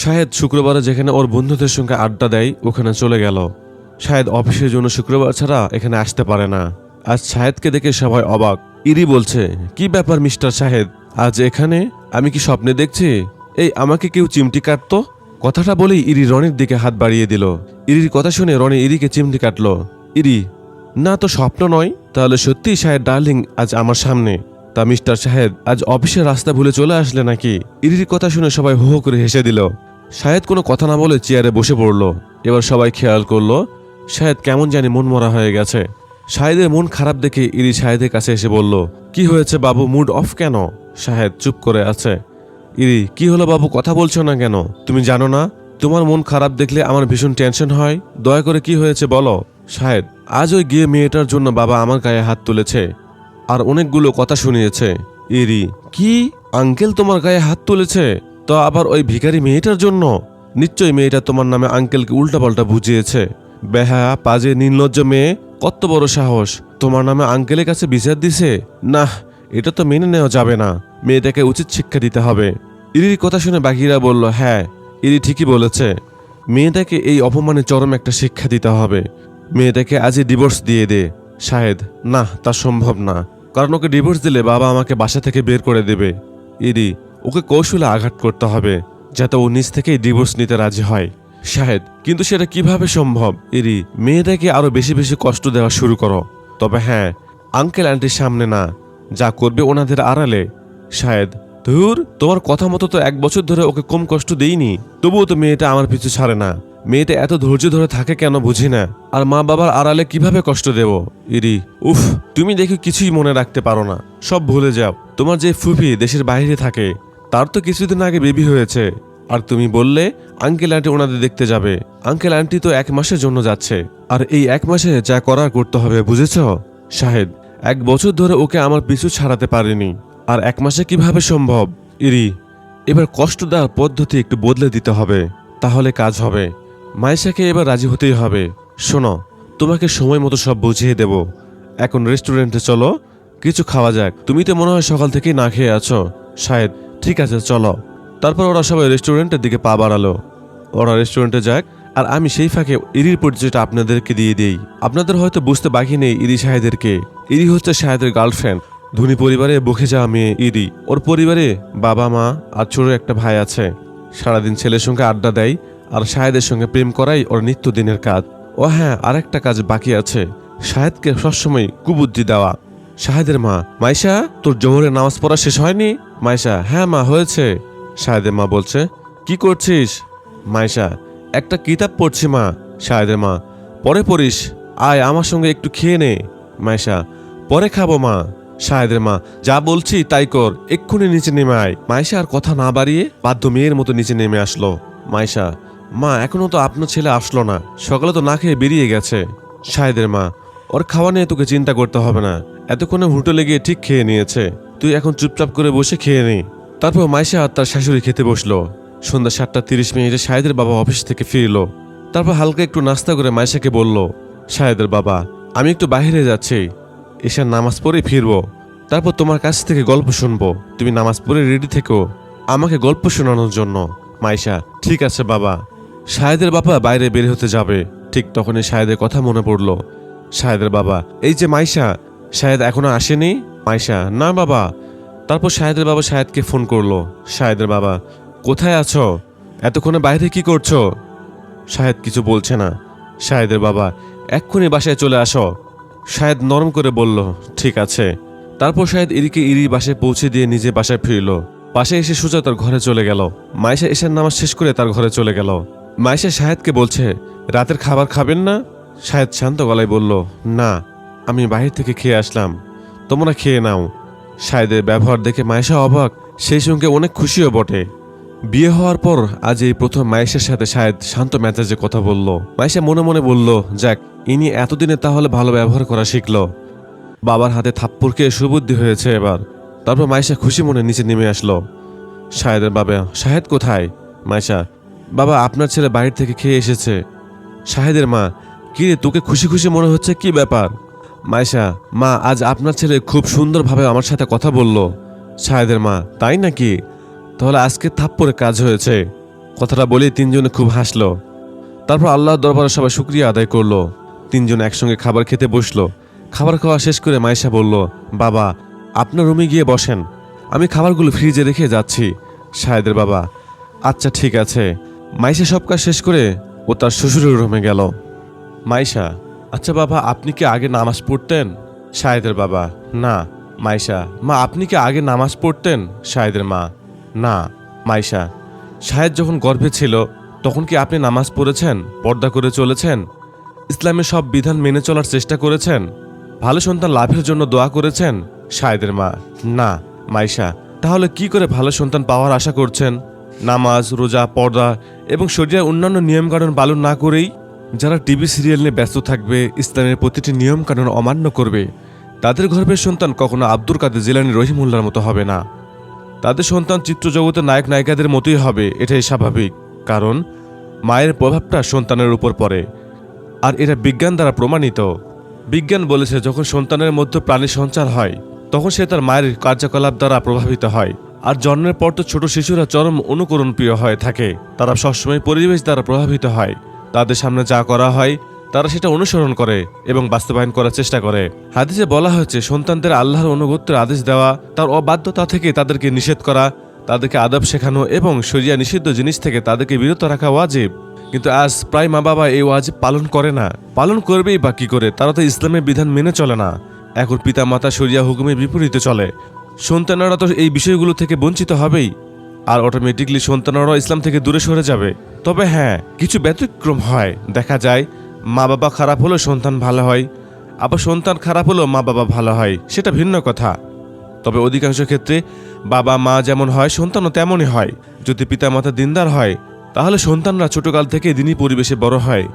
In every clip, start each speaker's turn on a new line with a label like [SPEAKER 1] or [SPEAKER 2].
[SPEAKER 1] শাহেদ শুক্রবারে যেখানে ওর বন্ধুদের সঙ্গে আড্ডা দেয় ওখানে চলে গেল। শাহেদ অফিসের জন্য শুক্রবার ছাড়া এখানে আসতে পারে না। আজ শাহেদকে দেখে সবাই অবাক। ইরি বলছে, কি ব্যাপার মিস্টার শাহেদ, আজ এখানে? আমি কি স্বপ্নে দেখছি? এই আমাকে কেউ চিমটি কাটতো? কথাটা বলেই ইরি রনির দিকে হাত বাড়িয়ে দিল। ইরির কথা শুনে রনি ইরিকে চিমটি কাটলো। ইরি, না তো স্বপ্ন নয়, তাহলে সত্যিই শাহেদ ডার্লিং আজ আমার সামনে। তা মিস্টার শাহেদ আজ অফিসের রাস্তা ভুলে চলে আসলে নাকি? ইরির কথা শুনে সবাই হো হো করে হেসে দিল। শাহেদ কোনো কথা না বলে চেয়ারে বসে পড়ল। এবার সবাই খেয়াল করলো শাহেদ কেমন জানি মনমরা হয়ে গেছে। শাহেদের মন খারাপ দেখে ইরি শাহেদের কাছে এসে বলল, কি হয়েছে বাবু, মুড অফ কেন? শাহেদ চুপ করে আছে। ইরি, কি হলো বাবু, কথা বলছো না কেন? তুমি জানো না তোমার মন খারাপ দেখলে আমার ভীষণ টেনশন হয়? দয়া করে কি হয়েছে বলো। শাহেদ, আজ ওই গিয়ে মেয়েটার জন্য বাবা আমার গায়ে হাত তুলেছে আর অনেকগুলো কথা শুনিয়েছে। ইরি, কি? আঙ্কেল তোমার গায়ে হাত তুলেছে? তো আবার ওই ভিখারি মেয়েটার জন্য? নিশ্চয়ই মেয়েটা তোমার নামে আঙ্কেলকে উল্টাপাল্টা বুঝিয়েছে। বেহায়া পাজে নির্লজ্জ মেয়ে, কত বড় সাহস, তোমার নামে আঙ্কেলের কাছে বিচার দিছে? না, এটা তো মেনে নেওয়া যাবে না। মেয়েটাকে উচিত শিক্ষা দিতে হবে। ইরির কথা শুনে বাকিরা বলল, হ্যাঁ ইরি ঠিকই বলেছে, মেয়েটাকে এই অপমানে চরম একটা শিক্ষা দিতে হবে। মেয়েটাকে আজই ডিভোর্স দিয়ে দে। শাহেদ, না তা সম্ভব না, কারণ ওকে ডিভোর্স দিলে বাবা আমাকে বাসা থেকে বের করে দেবে। ইরি, ওকে কৌশলে আঘাত করতে হবে যাতে ও নিজ থেকেই ডিভোর্স নিতে রাজি হয়। শাহেদ, কিন্তু সেটা কিভাবে সম্ভব? ইরি, মেয়েটাকে আরো বেশি বেশি কষ্ট দেওয়া শুরু করো, তবে হ্যাঁ আঙ্কেল আন্টির সামনে না, যা করবে ওনাদের আড়ালে। শাহেদ, ধুর, তোমার কথা মতো তো 1 বছর ধরে ওকে কম কষ্ট দেইনি, তবুও তো মেয়েটা আমার পিছু ছাড়ে না। মেয়েটা এত ধৈর্য ধরে থাকে কেন বুঝি না। আর মা বাবার আড়ালে কিভাবে কষ্ট দেব? ইরি, উফ, তুমি দেখো কিছুই মনে রাখতে পারো না, সব ভুলে যাও। তোমার যে ফুফি দেশের বাইরে থাকে, তার তো কিছুদিন আগে বেবি হয়েছে, আর তুমি বললে আঙ্কেল আন্টি ওনাদের দেখতে যাবে। আঙ্কেল আন্টি তো 1 মাসের জন্য যাচ্ছে, আর এই 1 মাসে যা করার করতে হবে, বুঝেছ? শাহেদ, 1 বছর ধরে ওকে আমার পিছু ছাড়াতে পারিনি, আর 1 মাসে কিভাবে সম্ভব? ইরি, এবার কষ্ট দেওয়ার পদ্ধতি একটু বদলে দিতে হবে, তাহলে কাজ হবে। মাইশাকে এবার রাজি হতেই হবে। শোনো, তোমাকে সময় মতো সব বুঝিয়ে দেব। এখন রেস্টুরেন্টে চলো, কিছু খাওয়া যাক। তুমি তো মনে হয় সকাল থেকেই না খেয়ে আছো। শাহেদ, ঠিক আছে চলো। তারপর ওরা সবাই রেস্টুরেন্টের দিকে পা বাড়ালো। ওরা রেস্টুরেন্টে যাক, আর আমি সেই ফাঁকে ইরির পরিচয়টা আপনাদেরকে দিয়ে দিই। আপনাদের হয়তো বুঝতে বাকি নেই ইরি শাহেদেরকে। ইরি হচ্ছে শাহেদের গার্লফ্রেন্ড। ধনী পরিবারে বকে যাওয়া মেয়ে ইরি। ওর পরিবারে বাবা মা আর ছোট একটা ভাই আছে। সারাদিন ছেলের সঙ্গে আড্ডা দেয় আর শাহেদের সঙ্গে প্রেম করাই ওর নিত্যদিনের কাজ। ও হ্যাঁ, আরেকটা কাজ বাকি আছে, শাহেদকে সবসময় কুবুদ্ধি দেওয়া। শাহেদের মা, মাইশা, তোর জোহরের নামাজ পড়া শেষ হয়নি? মাইশা, হ্যাঁ মা, হয়েছে। শাহেদের মা বলছে, কি করছিস? মাইশা, একটা কিতাব পড়ছি মা। শাহেদের মা, পরে পড়িস, আয় আমার সঙ্গে একটু খেয়ে নে। মাইশা, পরে খাবো মা। শাহেদের মা, যা বলছি তাই কর, এক্ষুনি নিচে নেমে আয়। মাইশা আর কথা না বাড়িয়ে বাধ্য মেয়ের মতো নিচে নেমে আসলো। মাইশা, মা এখনো তো আপনার ছেলে আসলো না, সকালে তো না খেয়ে বেরিয়ে গেছে। শাহেদের মা, ওর খাওয়া নিয়ে তোকে চিন্তা করতে হবে না, এতক্ষণে হোটেলে গিয়ে ঠিক খেয়ে নিয়েছে, তুই এখন চুপচাপ করে বসে খেয়ে নে। তারপর মাইশা আর তার শাশুড়ি খেতে বসলো। সন্ধ্যা 7:30 শাহেদের বাবা অফিস থেকে ফিরলো। তারপর হালকা একটু নাস্তা করে মাইশাকে বলল, শাহেদের বাবা, আমি একটু বাইরে যাচ্ছি, এশার নামাজ পড়ে ফিরবো, তারপর তোমার কাছ থেকে গল্প শুনবো। তুমি নামাজ পড়ে রেডি থেকো আমাকে গল্প শোনানোর জন্য। মাইশা, ঠিক আছে বাবা। শাহেদের বাবা বাইরে বের হতে যাবে, ঠিক তখনই শাহেদের কথা মনে পড়লো। শাহেদের বাবা, এই যে মাইশা, শাহেদ এখনো আসেনি? মাইশা, না বাবা। তারপর শাহেদের বাবা শাহেদকে ফোন করলো। শাহেদের বাবা, কোথায় আছো? এতক্ষণে বাইরে কি করছো? শাহেদ কিছু বলছে না। শাহেদের বাবা, এক্ষুনি বাসায় চলে আসো। শাহেদ নরম করে বলল, ঠিক আছে। তারপর শাহেদ ইরিকে ইরির বাসায় পৌঁছে দিয়ে নিজে বাসায় ফিরল। বাসায় এসে সোজা তার ঘরে চলে গেল। মাইশা এশার নামাজ শেষ করে তার ঘরে চলে গেল। মাইশা শাহেদকে বলছে, রাতের খাবার খাবেন না? শাহেদ শান্ত গলায় বলল, না, আমি বাইরে থেকে খেয়ে আসলাম, তোমরা খেয়ে নাও। শাহেদের ব্যবহার দেখে মাইশা অবাক, সেই সঙ্গে অনেক খুশিও বটে। বিয়ে হওয়ার পর আজ এই প্রথম মাইশার সাথে শাহেদ শান্ত মেজাজে কথা বলল। মাইশা মনে মনে বলল, যাক, ইনি এতদিনে তাহলে ভালো ব্যবহার করা শিখল। বাবার হাতে থাপ্পড় খেয়ে সুবুদ্ধি হয়েছে এবার। তারপর মাইশা খুশি মনে নিচে নেমে আসলো। শাহেদের বাবা, শাহেদ কোথায়? মাইশা, বাবা আপনার ছেলে বাইরে থেকে খেয়ে এসেছে। শাহেদের মা, কি রে, তোকে খুশি খুশি মনে হচ্ছে, কি ব্যাপার? মাইশা, মা, আজ আপনার ছেলে খুব সুন্দরভাবে আমার সাথে কথা বলল। শাহেদের মা, তাই নাকি? তাহলে আজকে থাপ্পড়ে কাজ হয়েছে। কথাটা বলেই তিনজনে খুব হাসলো। তারপর আল্লাহর দরবারে সবাই শুকরিয়া আদায় করলো। তিনজন একসঙ্গে খাবার খেতে বসলো। খাবার খাওয়া শেষ করে মাইশা বলল, বাবা আপনার রুমে গিয়ে বসেন, আমি খাবারগুলো ফ্রিজে রেখে যাচ্ছি। শাহেদের বাবা, আচ্ছা ঠিক আছে। মাইশা সব কাজ শেষ করে ও তার শ্বশুরের রুমে গেল। মাইশা, আচ্ছা বাবা আপনি কি আগে নামাজ পড়তেন? শাহেদের বাবা, না। মাইশা, মা আপনি কি আগে নামাজ পড়তেন? শাহেদের মা, না। মাইশা, শাহেদ যখন গর্ভে ছিল তখন কি আপনি নামাজ পড়েছেন, পর্দা করে চলেছেন, ইসলামের সব বিধান মেনে চলার চেষ্টা করেছেন, ভালো সন্তান লাভের জন্য দোয়া করেছেন? শাহেদের মা, না। মাইশা, তাহলে কি করে ভালো সন্তান পাওয়ার আশা করছেন? নামাজ, রোজা, পর্দা এবং শরীরের অন্যান্য নিয়মকানুন পালন না করেই? যারা টিভি সিরিয়াল নিয়ে ব্যস্ত থাকবে, ইসলামের প্রতিটি নিয়মকানুন অমান্য করবে, তাদের গর্ভের সন্তান কখনো আব্দুল কাদের জিলানী রহিমুল্লাহর মতো হবে না। তাদের সন্তান চিত্রজগতের নায়ক নায়িকাদের মতোই হবে, এটাই স্বাভাবিক। কারণ মায়ের প্রভাবটা সন্তানের উপর পড়ে, আর এটা বিজ্ঞান দ্বারা প্রমাণিত। বিজ্ঞান বলেছে যখন সন্তানের মধ্যে প্রাণী সঞ্চার হয় তখন সে তার মায়ের কার্যকলাপ দ্বারা প্রভাবিত হয়। আর জন্মের পর তো ছোট শিশুরা চরম অনুকরণ প্রিয় হয়ে থাকে। তারা সবসময় পরিবেশ দ্বারা প্রভাবিত হয়। তাদের সামনে যা করা হয় তারা সেটা অনুসরণ করে এবং বাস্তবায়ন করার চেষ্টা করে। হাদিসে বলা হয়েছে সন্তানদের আল্লাহর অনুগত্যের আদেশ দেওয়া, তার অবাধ্যতা থেকে তাদেরকে নিষেধ করা, তাদেরকে আদব শেখানো এবং শরিয়া নিষিদ্ধ জিনিস থেকে তাদেরকে বিরত রাখা ওয়াজিব। কিন্তু আজ প্রায় মা বাবা এই ওয়াজিব পালন করে না। পালন করবেই বা কি করে? তারা তো ইসলামের বিধান মেনে চলে না। এখন পিতা মাতা শরিয়া হুকুমের বিপরীতে চলে। সন্তানেরা তো এই বিষয়গুলো থেকে বঞ্চিত হবেই, আর অটোমেটিকলি সন্তানেরা ইসলাম থেকে দূরে সরে যাবে। তবে হ্যাঁ, কিছু ব্যতিক্রম হয়। দেখা যায় মা বাবা খারাপ হলেও সন্তান ভালো হয়, আবার সন্তান খারাপ হলেও মা বাবা ভালো হয়, সেটা ভিন্ন কথা। তবে অধিকাংশ ক্ষেত্রে বাবা মা যেমন হয় সন্তানও তেমনই হয়। যদি পিতামাতা দিনদার হয় তাহলে সন্তানরা ছোটকাল থেকে দিনী পরিবেশে বড় হয়,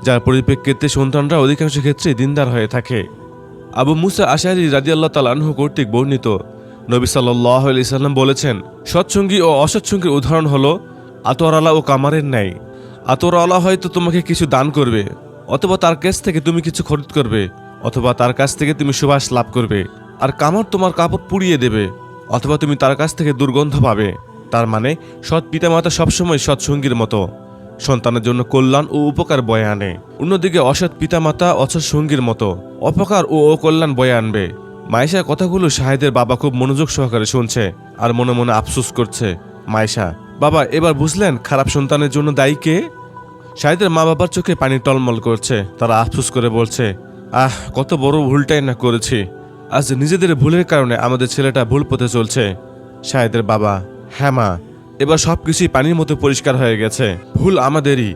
[SPEAKER 1] যার পরিপ্রেক্ষিতে সন্তানরা অধিকাংশ ক্ষেত্রে দিনদার হয়ে থাকে। আবু মুসা আশআরী রাদিয়াল্লাহু তাআলা আনহু কর্তৃক বর্ণিত, নবী সাল্লাল্লাহু আলাইহি সাল্লাম বলেছেন, সৎসঙ্গী ও অসৎসঙ্গীর উদাহরণ হলো আতরওয়ালা ও কামারের ন্যায়। আতরওয়ালা হয়তো তোমাকে কিছু দান করবে, অথবা তার কাছ থেকে তুমি কিছু খরিদ করবে, অথবা তার কাছ থেকে তুমি সুবাস লাভ করবে। আর কামার তোমার কাপড় পুড়িয়ে দেবে, অথবা তুমি তার কাছ থেকে দুর্গন্ধ পাবে। তার মানে সৎ পিতামাতা সবসময় সৎসঙ্গীর মতো, সন্তানের জন্য কল্যাণ ও উপকার বয়ে আনে। অন্যদিকে অসৎ পিতামাতা অসৎ সঙ্গীর মতো, অপকার ও অকল্যাণ বয়ে আনবে। মাইশার কথাগুলো শাহেদের বাবা খুব মনোযোগ সহকারে শুনছে আর মনে মনে আফসোস করছে। মাইশা, বাবা এবার বুঝলেন খারাপ সন্তানের জন্য দায়ী কে? শাহেদের মা বাবার চোখে পানি টলমল করছে। তারা আফসোস করে বলছে, কত বড় ভুলটাই না করেছি। আজ নিজেদের ভুলের কারণে আমাদের ছেলেটা ভুল পথে চলছে। শাহেদের বাবা, হ্যাঁ মা, এবার সবকিছুই পানির মতো পরিষ্কার হয়ে গেছে। ভুল আমাদেরই,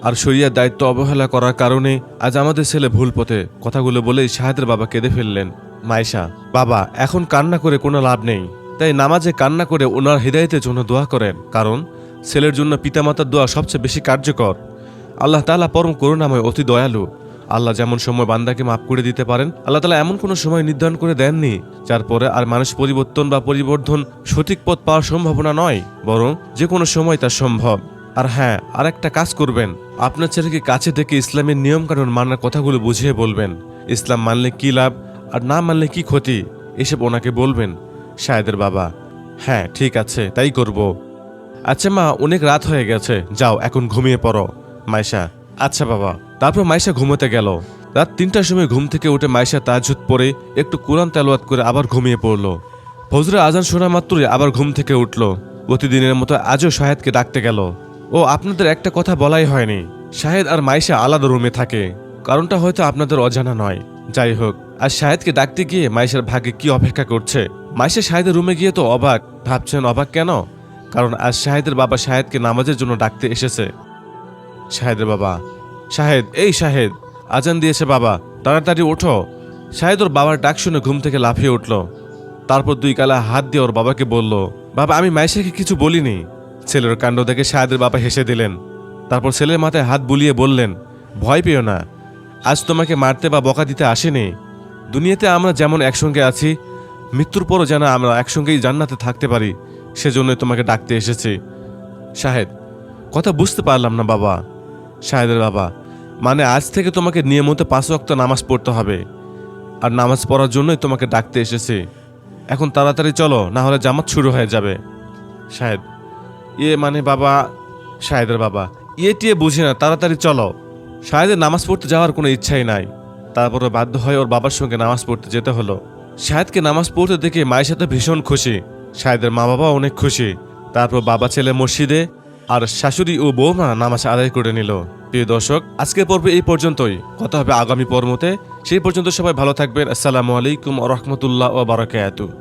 [SPEAKER 1] আর শরিয়ার দায়িত্ব অবহেলা করার কারণে আজ আমাদের ছেলে ভুল পথে। কথাগুলো বলেই শাহেদের বাবা কেঁদে ফেললেন। মাইশা, বাবা এখন কান্না করে কোনো লাভ নেই, তাই নামাজে কান্না করে ওনার হৃদায়তের জন্য দোয়া করেন। কারণ ছেলের জন্য পিতামাতার দোয়া সবচেয়ে বেশি কার্যকর। আল্লাহ তাআলা পরম করুণাময়, অতি দয়ালু। আল্লাহ যেমন সময় বান্দাকে মাফ করে দিতে পারেন, আল্লাহ তাআলা এমন কোনো সময় নির্ধারণ করে দেননি যার পরে আর মানুষ পরিবর্তন বা পরিবর্ধন সঠিক পথ পাওয়ার সম্ভাবনা নয়, বরং যে কোনো সময় তা সম্ভব। আর হ্যাঁ, আর একটা কাজ করবেন, আপনার ছেলেকে কাছে ডেকে ইসলামের নিয়মকানুন মানার কথাগুলো বুঝিয়ে বলবেন। ইসলাম মানলে কি লাভ আর না মানলে কি ক্ষতি, এসব ওনাকে বলবেন। শাহেদের বাবা, হ্যাঁ ঠিক আছে, তাই করব। আচ্ছা মা, অনেক রাত হয়ে গেছে, যাও এখন ঘুমিয়ে পড়ো। মাইশা, আচ্ছা বাবা। তারপর মাইশা ঘুমোতে গেল। রাত ৩টার সময় ঘুম থেকে উঠে মাইশা তাহাজ্জুদ পড়ে একটু কোরআন তেলাওয়াত করে আবার ঘুমিয়ে পড়ল। ফজরের আজান শোনা মাত্রই আবার ঘুম থেকে উঠল। প্রতিদিনের মতো আজও শাহেদকে ডাকতে গেল। ও আপনাদের একটা কথা বলাই হয়নি, শাহেদ আর মাইশা আলাদা রুমে থাকে। কারণটা হয়তো আপনাদের অজানা নয়। যাই হোক, আজ শাহেদকে ডাকতে গিয়ে মাইশার ভাগ্যে কি অপেক্ষা করছে। মাইশা শাহেদের রুমে গিয়ে তো অবাক। ভাবছেন অবাক কেন? কারণ আজ শাহেদের বাবা শাহেদকে নামাজের জন্য ডাকতে এসেছে। শাহেদের বাবা, শাহেদ, এই শাহেদ, আজান দিয়েছে বাবা, তাড়াতাড়ি ওঠো। শাহেদ ওর বাবার ডাক শুনে ঘুম থেকে লাফিয়ে উঠল। তারপর দুই গালে হাত দিয়ে ওর বাবাকে বলল, বাবা আমি মাইশাকে কিছু বলিনি। ছেলের কাণ্ড দেখে শাহেদের বাবা হেসে দিলেন। তারপর ছেলের মাথায় হাত বুলিয়ে বললেন, ভয় পেও না, আজ তোমাকে মারতে বা বকা দিতে আসেনি। দুনিয়াতে আমরা যেমন একসঙ্গে আছি, মৃত্যুর পরও যেন আমরা একসঙ্গেই জান্নাতে থাকতে পারি, সেজন্যই তোমাকে ডাকতে এসেছি। শাহেদ, কথা বুঝতে পারলাম না বাবা। শাহেদের বাবা, মানে আজ থেকে তোমাকে নিয়মিত 5 ওয়াক্ত নামাজ পড়তে হবে, আর নামাজ পড়ার জন্যই তোমাকে ডাকতে এসেছি। এখন তাড়াতাড়ি চলো, না হলে জামাত শুরু হয়ে যাবে। শাহেদ, মানে বাবা, শাহেদের বাবা, টিয়ে বুঝি না, তাড়াতাড়ি চলো। শাহেদের নামাজ পড়তে যাওয়ার কোনো ইচ্ছাই নাই, তারপরে বাধ্য হয়ে ওর বাবার সঙ্গে নামাজ পড়তে যেতে হলো। শাহেদকে নামাজ পড়তে দেখে মায়ের সাথে ভীষণ খুশি, শাহেদের মা বাবা অনেক খুশি। তারপর বাবা ছেলে মসজিদে আর শাশুড়ি ও বৌমা নামাজ আদায় করে নিল। প্রিয় দর্শক, আজকের পর্বে এই পর্যন্তই, কথা হবে আগামী পর্বতে। সেই পর্যন্ত সবাই ভালো থাকবেন। আসসালামু আলাইকুম ওয়া রাহমাতুল্লাহ ওয়া বারাকাতুহু।